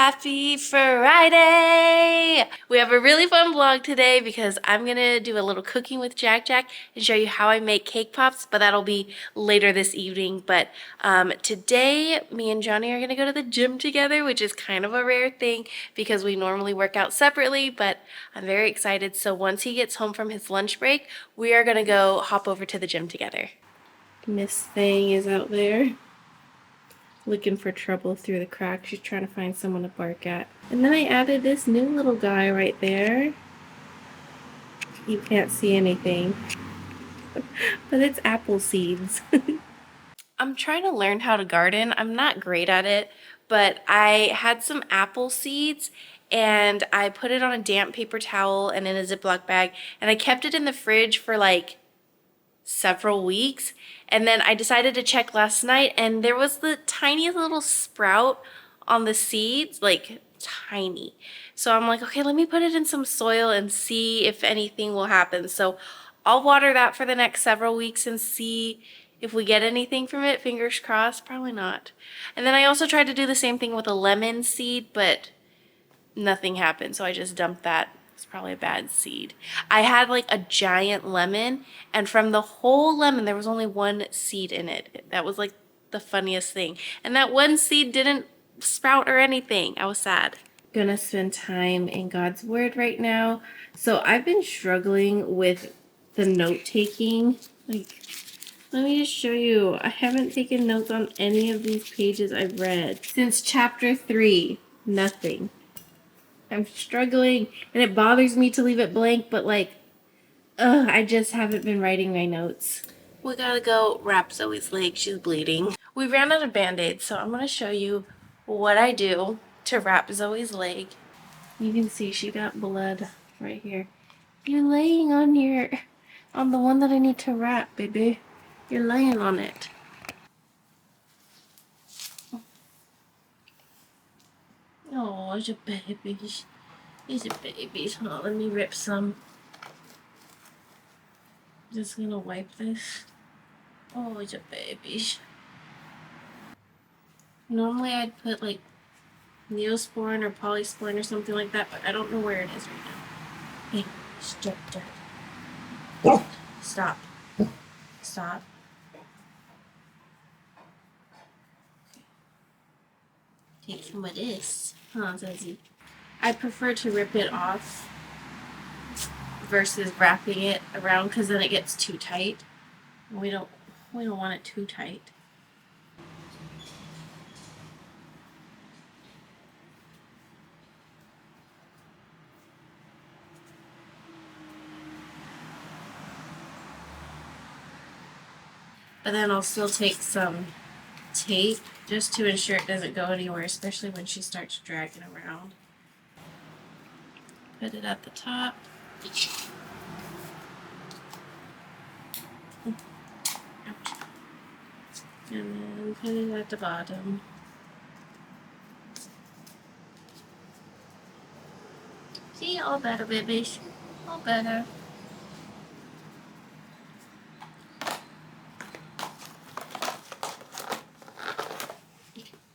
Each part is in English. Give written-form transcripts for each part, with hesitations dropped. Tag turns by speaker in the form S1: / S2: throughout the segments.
S1: Happy Friday! We have a really fun vlog today because I'm gonna do a little cooking with Jack and show you how I make cake pops, but that'll be later this evening. But today, me and Johnny are gonna go to the gym together, which is kind of a rare thing because we normally work out separately, but I'm very excited. So once he gets home from his lunch break, we are gonna go hop over to the gym together. Miss Thing is out there, looking for trouble through the cracks. She's trying to find someone to bark at. And then I added this new little guy right there. You can't see anything, but it's apple seeds. I'm trying to learn how to garden. I'm not great at it, but I had some apple seeds and I put it on a damp paper towel and in a Ziploc bag, and I kept it in the fridge for like several weeks. And then I decided to check last night and there was the tiniest little sprout on the seeds, like tiny. So I'm like, okay, let me put it in some soil and see if anything will happen. So I'll water that for the next several weeks and see if we get anything from it. Fingers crossed, probably not. And then I also tried to do the same thing with a lemon seed, but nothing happened. So I just dumped that. It's probably a bad seed. I had like a giant lemon, and from the whole lemon there was only one seed in it. That was like the funniest thing. And that one seed didn't sprout or anything. I was sad. Gonna spend time in God's Word right now. So I've been struggling with the note taking. Like, let me just show you. I haven't taken notes on any of these pages I've read. Since chapter 3, nothing. I'm struggling, and it bothers me to leave it blank, but like, I just haven't been writing my notes. We gotta go wrap Zoe's leg. She's bleeding. We ran out of Band-Aids, so I'm gonna show you what I do to wrap Zoe's leg. You can see she got blood right here. You're laying on the one that I need to wrap, baby. You're laying on it. Oh, it's a baby. It's a baby. Oh, let me rip some. Just gonna wipe this. Oh, it's a baby. Normally I'd put like Neosporin or Polysporin or something like that, but I don't know where it is right now. Hey, stop. Stop. Stop. Take some of this. Huh, Zazie? I prefer to rip it off versus wrapping it around because then it gets too tight. We don't want it too tight. But then I'll still take some tape just to ensure it doesn't go anywhere, especially when she starts dragging around. Put it at the top. And then put it at the bottom. See, all better, babies. All better.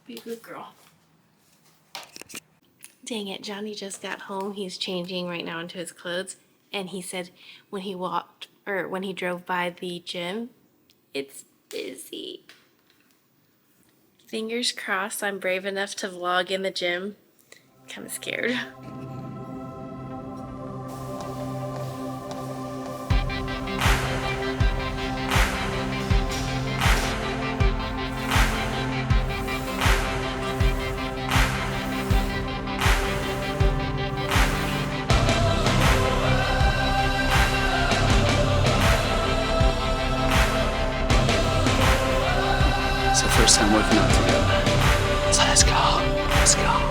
S1: Be a good girl. Dang it, Johnny just got home. He's changing right now into his clothes. And he said when he drove by the gym, it's busy. Fingers crossed I'm brave enough to vlog in the gym. Kind of scared.
S2: It's the first time working out together. So let's go. Let's go.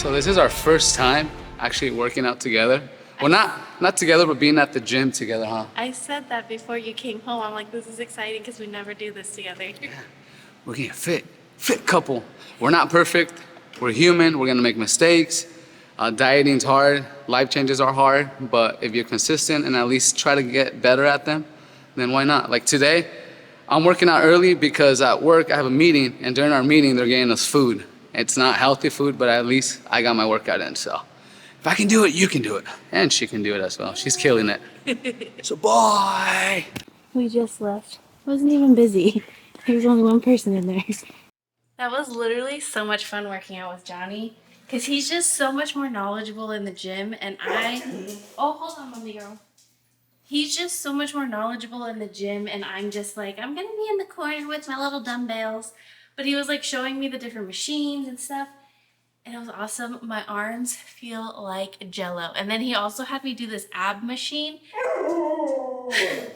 S2: So this is our first time actually working out together. Well, not together, but being at the gym together, huh?
S1: I said that before you came home. I'm like, this is exciting because we never do this together.
S2: We're getting fit couple. We're not perfect. We're human. We're gonna make mistakes. Dieting's hard. Life changes are hard. But if you're consistent and at least try to get better at them, then why not? Like today, I'm working out early because at work I have a meeting, and during our meeting they're getting us food. It's not healthy food, but at least I got my workout in. So if I can do it, you can do it, and she can do it as well. She's killing it. So bye.
S1: We just left. It wasn't even busy. There was only one person in there. That was literally so much fun working out with Johnny because he's just so much more knowledgeable in the gym, and oh, hold on, mommy girl. He's just so much more knowledgeable in the gym, and I'm just like, I'm gonna be in the corner with my little dumbbells. But he was like showing me the different machines and stuff, and it was awesome. My arms feel like jello. And then he also had me do this ab machine.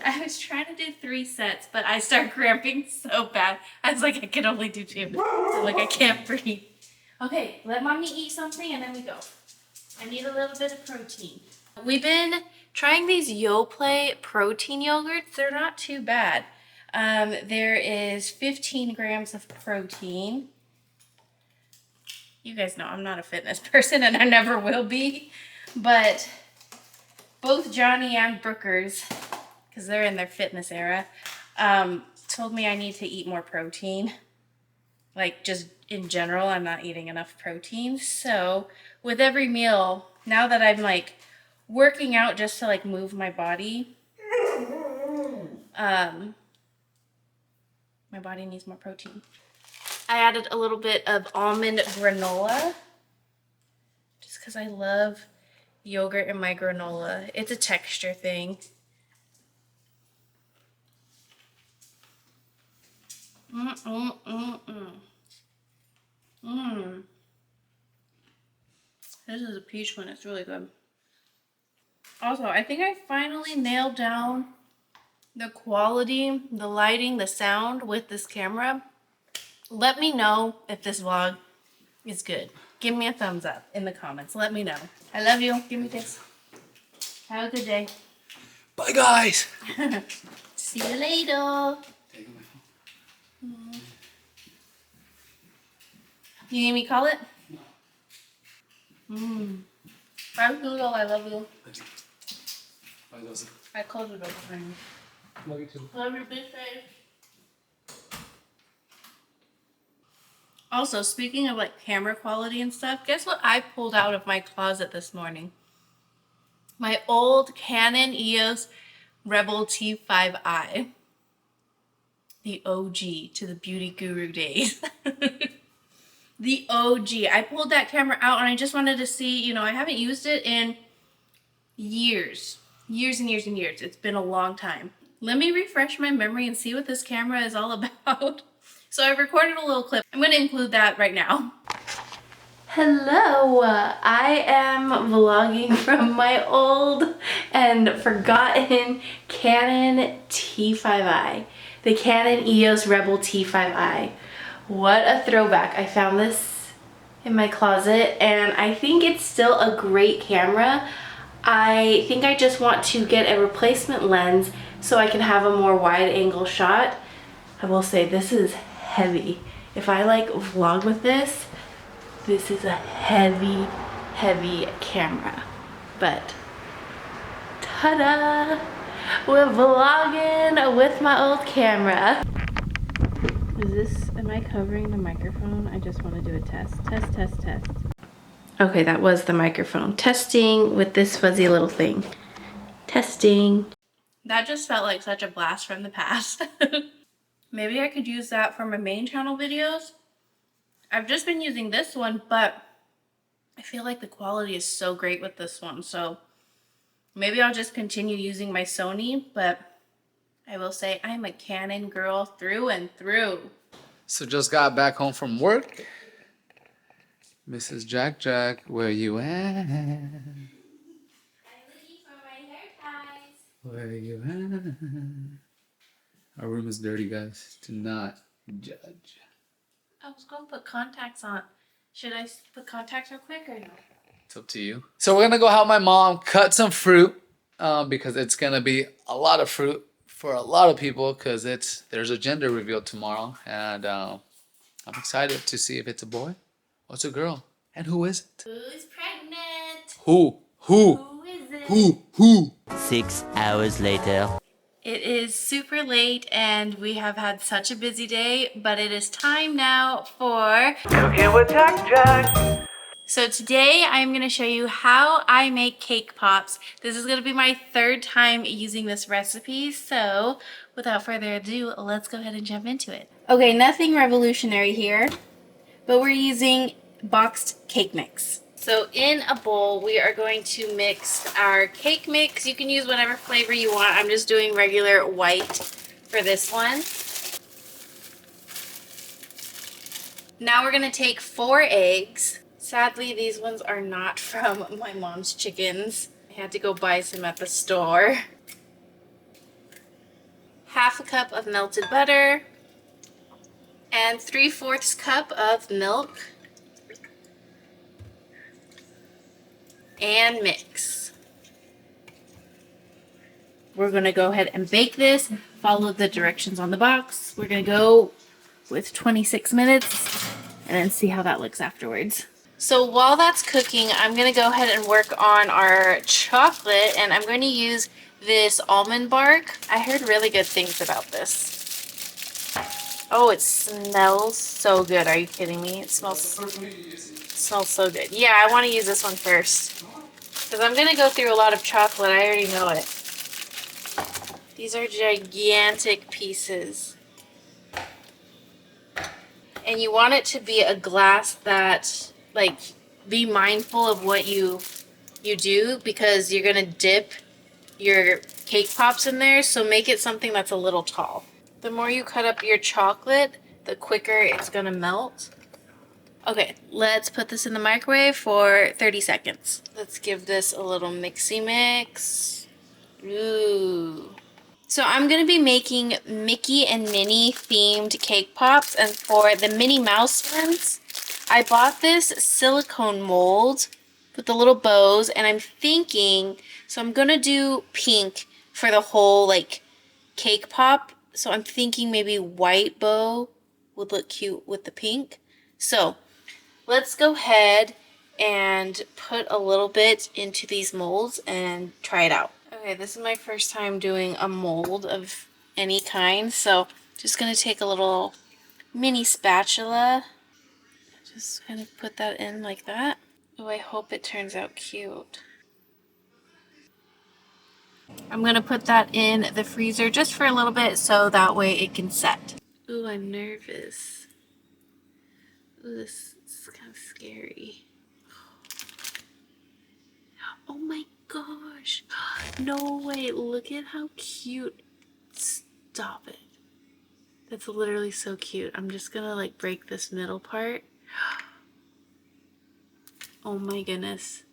S1: I was trying to do 3 sets, but I started cramping so bad. I was like, I can only do 2. I'm like, I can't breathe. Okay, let mommy eat something and then we go. I need a little bit of protein. We've been trying these Yoplait protein yogurts. They're not too bad. There is 15 grams of protein. You guys know I'm not a fitness person and I never will be, but both Johnny and Brookers, because they're in their fitness era, told me I need to eat more protein. Like just in general, I'm not eating enough protein. So with every meal, now that I'm like working out just to like move my body, my body needs more protein. I added a little bit of almond granola just because I love yogurt in my granola. It's a texture thing. This is a peach one. It's really good. Also, I think I finally nailed down the quality, the lighting, the sound with this camera. Let me know if this vlog is good. Give me a thumbs up in the comments. Let me know. I love you. Give me this. Have a good day.
S2: Bye, guys.
S1: See you later. You need me to call it? Bye, Google. I love you.
S2: Bye, guys.
S1: I closed the door for you.
S2: Love you too.
S1: Love your big face. Also, speaking of like camera quality and stuff, guess what I pulled out of my closet this morning? My old Canon EOS Rebel T5i. The OG to the beauty guru days. The OG. I pulled that camera out and I just wanted to see, you know, I haven't used it in years. Years and years and years. It's been a long time. Let me refresh my memory and see what this camera is all about. So I recorded a little clip. I'm going to include that right now. Hello, I am vlogging from my old and forgotten Canon T5i. The Canon EOS Rebel T5i. What a throwback. I found this in my closet and I think it's still a great camera. I think I just want to get a replacement lens so I can have a more wide angle shot. I will say this is heavy. If I like vlog with this, this is a heavy, heavy camera. But ta-da! We're vlogging with my old camera. Am I covering the microphone? I just want to do a test. Test. Okay, that was the microphone. Testing with this fuzzy little thing. Testing. That just felt like such a blast from the past. Maybe I could use that for my main channel videos. I've just been using this one, but I feel like the quality is so great with this one. So maybe I'll just continue using my Sony, but I will say I'm a Canon girl through and through.
S2: So just got back home from work. Mrs. Jack, where you at?
S1: I'm looking for my hair ties.
S2: Where you at? Our room is dirty, guys. Do not judge.
S1: I was going to put contacts on. Should I put contacts real quick or no?
S2: It's up to you. So we're gonna go help my mom cut some fruit because it's gonna be a lot of fruit for a lot of people because there's a gender reveal tomorrow, and I'm excited to see if it's a boy or it's a girl, and who is it?
S1: Who's pregnant?
S2: Who
S1: Who is it?
S2: who?
S3: 6 hours later.
S1: It is super late and we have had such a busy day, but it is time now for
S4: Cooking with Jack Jack.
S1: So today I'm going to show you how I make cake pops. This is going to be my third time using this recipe, so without further ado, let's go ahead and jump into it. Okay, nothing revolutionary here, but we're using boxed cake mix. So in a bowl, we are going to mix our cake mix. You can use whatever flavor you want. I'm just doing regular white for this one. Now we're going to take 4 eggs. Sadly, these ones are not from my mom's chickens. I had to go buy some at the store. Half a cup of melted butter and 3/4 cup of milk. And mix. We're going to go ahead and bake this. Follow the directions on the box. We're going to go with 26 minutes and then see how that looks afterwards. So while that's cooking, I'm going to go ahead and work on our chocolate, and I'm going to use this almond bark. I heard really good things about this. Oh, it smells so good. Are you kidding me? It smells so good. Yeah, I want to use this one first because I'm going to go through a lot of chocolate. I already know it. These are gigantic pieces. And you want it to be a glass that, like, be mindful of what you do because you're going to dip your cake pops in there. So make it something that's a little tall. The more you cut up your chocolate, the quicker it's going to melt. Okay, let's put this in the microwave for 30 seconds. Let's give this a little mixy mix. Ooh. So I'm going to be making Mickey and Minnie themed cake pops, and for the Minnie Mouse ones, I bought this silicone mold with the little bows, and I'm thinking, so I'm going to do pink for the whole like cake pop. So I'm thinking maybe white bow would look cute with the pink. So let's go ahead and put a little bit into these molds and try it out. Okay, this is my first time doing a mold of any kind, so just gonna take a little mini spatula, just kind of put that in like that. Oh, I hope it turns out cute. I'm gonna put that in the freezer just for a little bit so that way it can set. Ooh, I'm nervous. Ooh, this is kind of scary. Oh my gosh. No way. Look at how cute. Stop it. That's literally so cute. I'm just gonna like break this middle part. Oh my goodness.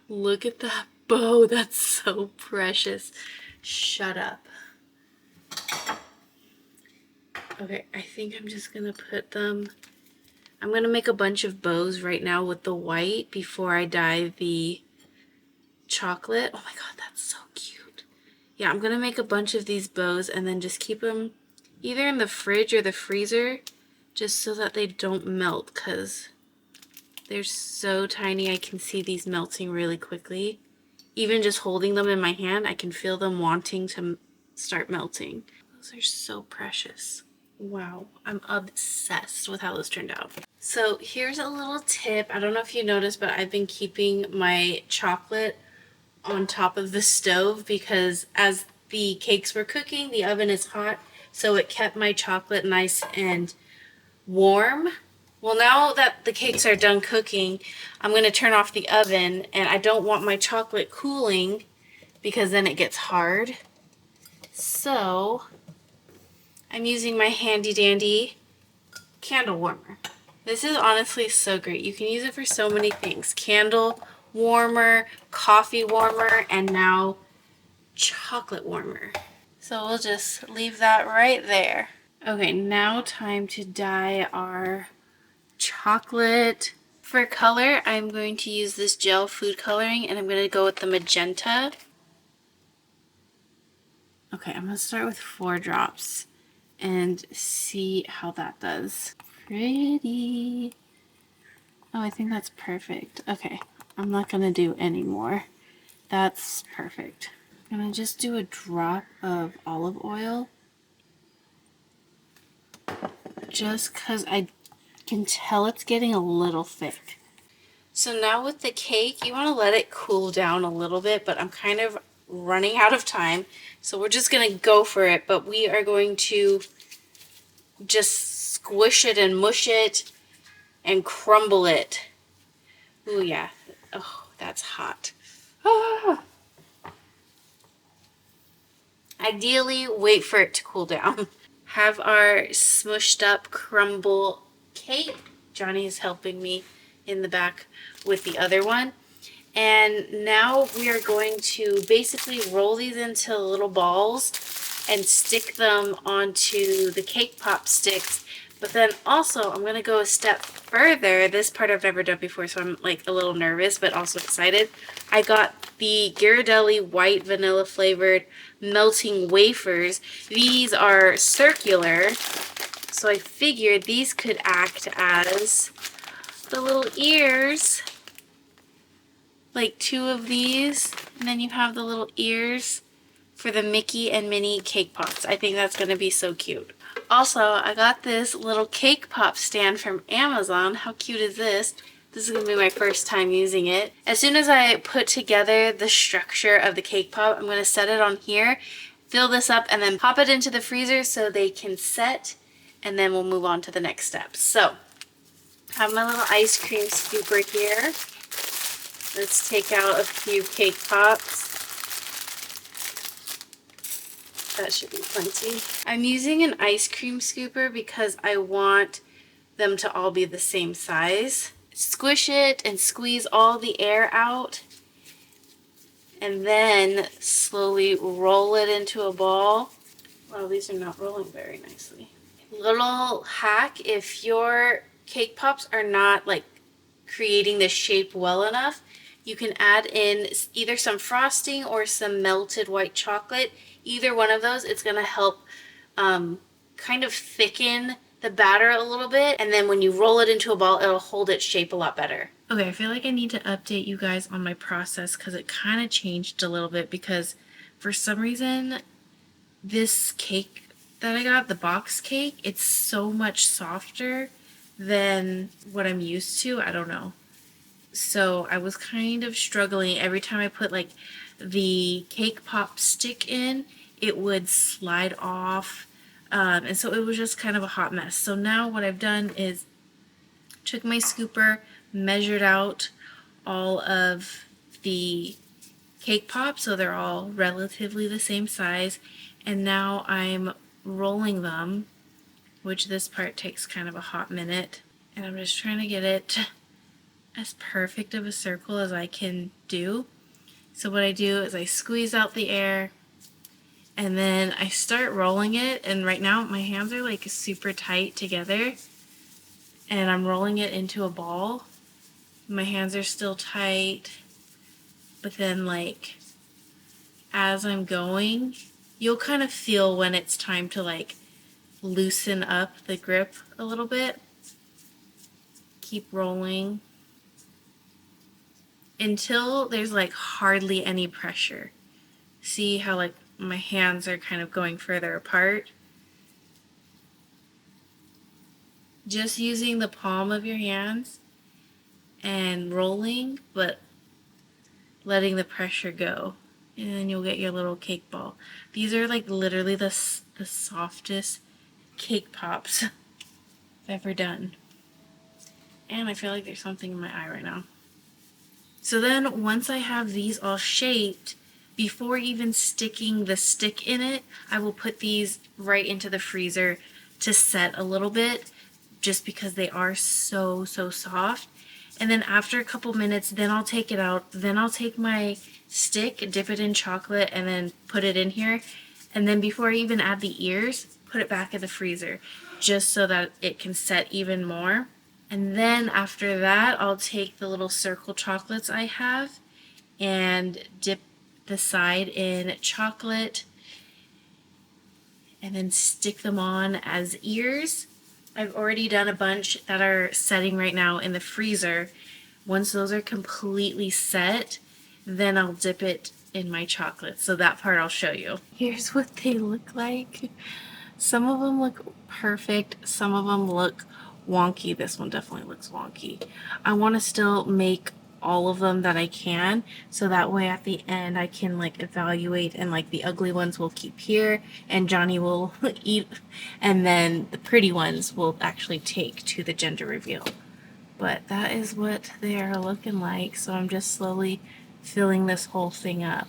S1: Look at that bow. That's so precious. Shut up. Okay, I think I'm just gonna put them. I'm gonna make a bunch of bows right now with the white before I dye the chocolate. Oh my god, that's so cute. Yeah, I'm gonna make a bunch of these bows and then just keep them either in the fridge or the freezer just so that they don't melt because they're so tiny. I can see these melting really quickly. Even just holding them in my hand, I can feel them wanting to start melting. Those are so precious. Wow, I'm obsessed with how this turned out. So here's a little tip. I don't know if you noticed, but I've been keeping my chocolate on top of the stove because as the cakes were cooking, the oven is hot, so it kept my chocolate nice and warm. Well, now that the cakes are done cooking, I'm going to turn off the oven, and I don't want my chocolate cooling because then it gets hard. So I'm using my handy dandy candle warmer. This is honestly so great. You can use it for so many things. Candle warmer, coffee warmer, and now chocolate warmer. So we'll just leave that right there. Okay, now time to dye our chocolate For color, I'm going to use this gel food coloring, and I'm going to go with the magenta. Okay, I'm going to start with 4 drops and see how that does. Pretty. Oh, I think that's perfect. Okay, I'm not going to do any more. That's perfect. I'm going to just do a drop of olive oil. Just because I can tell it's getting a little thick. So now with the cake, you want to let it cool down a little bit, but I'm kind of running out of time. So we're just going to go for it, but we are going to just squish it and mush it and crumble it. Ooh, yeah. Oh, that's hot. Ah. Ideally, wait for it to cool down. Have our smushed up crumble cake. Johnny is helping me in the back with the other one. And now we are going to basically roll these into little balls and stick them onto the cake pop sticks. But then also I'm going to go a step further. This part I've never done before, so I'm like a little nervous but also excited. I got the Ghirardelli white vanilla flavored melting wafers. These are circular, so I figured these could act as the little ears. Like 2 of these, and then you have the little ears for the Mickey and Minnie cake pops. I think that's going to be so cute. Also, I got this little cake pop stand from Amazon. How cute is this? This is going to be my first time using it. As soon as I put together the structure of the cake pop, I'm going to set it on here, fill this up, and then pop it into the freezer so they can set, and then we'll move on to the next step. So, I have my little ice cream scooper here. Let's take out a few cake pops. That should be plenty. I'm using an ice cream scooper because I want them to all be the same size. Squish it and squeeze all the air out. And then slowly roll it into a ball. Wow, these are not rolling very nicely. Little hack, if your cake pops are not like creating the shape well enough, you can add in either some frosting or some melted white chocolate. Either one of those, it's going to help kind of thicken the batter a little bit. And then when you roll it into a ball, it'll hold its shape a lot better. Okay, I feel like I need to update you guys on my process because it kind of changed a little bit because for some reason, this cake that I got, the box cake, it's so much softer than what I'm used to. I don't know. So I was kind of struggling. Every time I put like the cake pop stick in, it would slide off. And so it was just kind of a hot mess. So now what I've done is took my scooper, measured out all of the cake pops so they're all relatively the same size. And now I'm rolling them, which this part takes kind of a hot minute. And I'm just trying to get it as perfect of a circle as I can do. So what I do is I squeeze out the air and then I start rolling it, and right now my hands are like super tight together and I'm rolling it into a ball. My hands are still tight, but then like as I'm going, you'll kind of feel when it's time to like loosen up the grip a little bit. Keep rolling until there's like hardly any pressure. See how like my hands are kind of going further apart? Just using the palm of your hands and rolling, but letting the pressure go. And then you'll get your little cake ball. These are like literally the softest cake pops I've ever done. And I feel like there's something in my eye right now. So then once I have these all shaped, before even sticking the stick in it, I will put these right into the freezer to set a little bit just because they are so soft. And then after a couple minutes, then I'll take it out. Then I'll take my stick, dip it in chocolate, and then put it in here. And then before I even add the ears, put it back in the freezer just so that it can set even more. And then after that, I'll take the little circle chocolates I have and dip the side in chocolate and then stick them on as ears. I've already done a bunch that are setting right now in the freezer. Once those are completely set, then I'll dip it in my chocolate. So that part I'll show you. Here's what they look like. Some of them look perfect. Some of them look wonky. This one definitely looks wonky. I want to still make all of them that I can, so that way at the end I can like evaluate, and like the ugly ones will keep here and Johnny will eat, and then the pretty ones will actually take to the gender reveal. But that is what they are looking like, so I'm just slowly filling this whole thing up.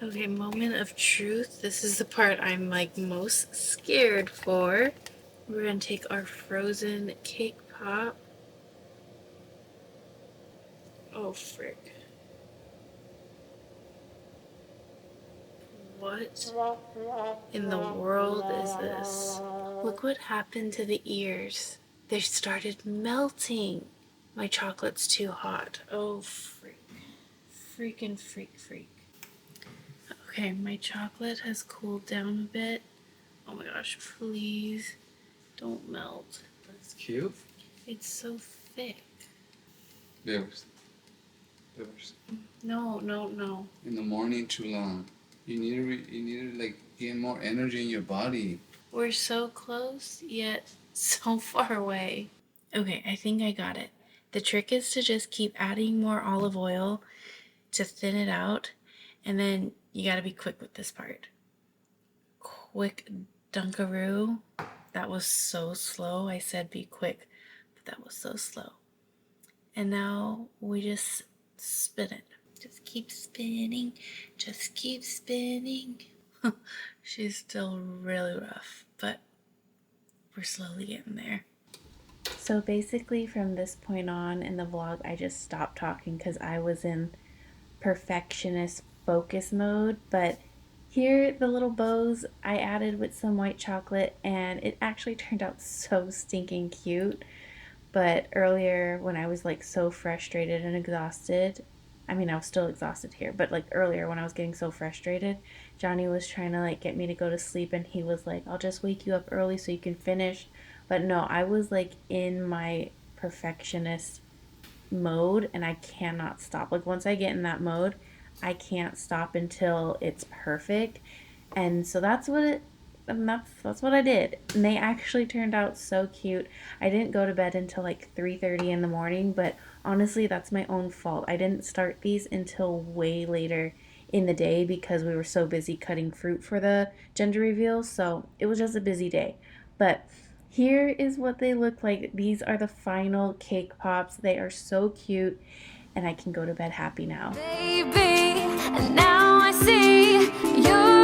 S1: Okay, moment of truth. This is the part I'm like most scared for. We're gonna take our frozen cake pop. Oh frick. What in the world is this? Look what happened to the ears. They started melting. My chocolate's too hot. Oh freak. Freaking freak. Okay, my chocolate has cooled down a bit. Oh my gosh, please don't melt.
S2: That's cute.
S1: It's so thick.
S2: Viewers.
S1: No.
S2: In the morning, too long. You need to like gain more energy in your body.
S1: We're so close, yet so far away. Okay, I think I got it. The trick is to just keep adding more olive oil to thin it out, and then you gotta be quick with this part. Quick dunkaroo. That was so slow. I said be quick, but that was so slow. And now we just spin it. Just keep spinning. Just keep spinning. She's still really rough, but we're slowly getting there. So basically from this point on in the vlog, I just stopped talking because I was in perfectionist focus mode. But here, the little bows I added with some white chocolate, and it actually turned out so stinking cute. But earlier when I was like so frustrated and exhausted, I mean I was still exhausted here, but like earlier when I was getting so frustrated, Johnny was trying to like get me to go to sleep, and he was like, I'll just wake you up early so you can finish. But no, I was like in my perfectionist mode and I cannot stop. Like once I get in that mode, I can't stop until it's perfect. And so that's what I did. And they actually turned out so cute. I didn't go to bed until like 3:30 in the morning, but honestly, that's my own fault. I didn't start these until way later in the day because we were so busy cutting fruit for the gender reveal. So it was just a busy day. But here is what they look like. These are the final cake pops. They are so cute, and I can go to bed happy now.
S5: Baby, and now I see you're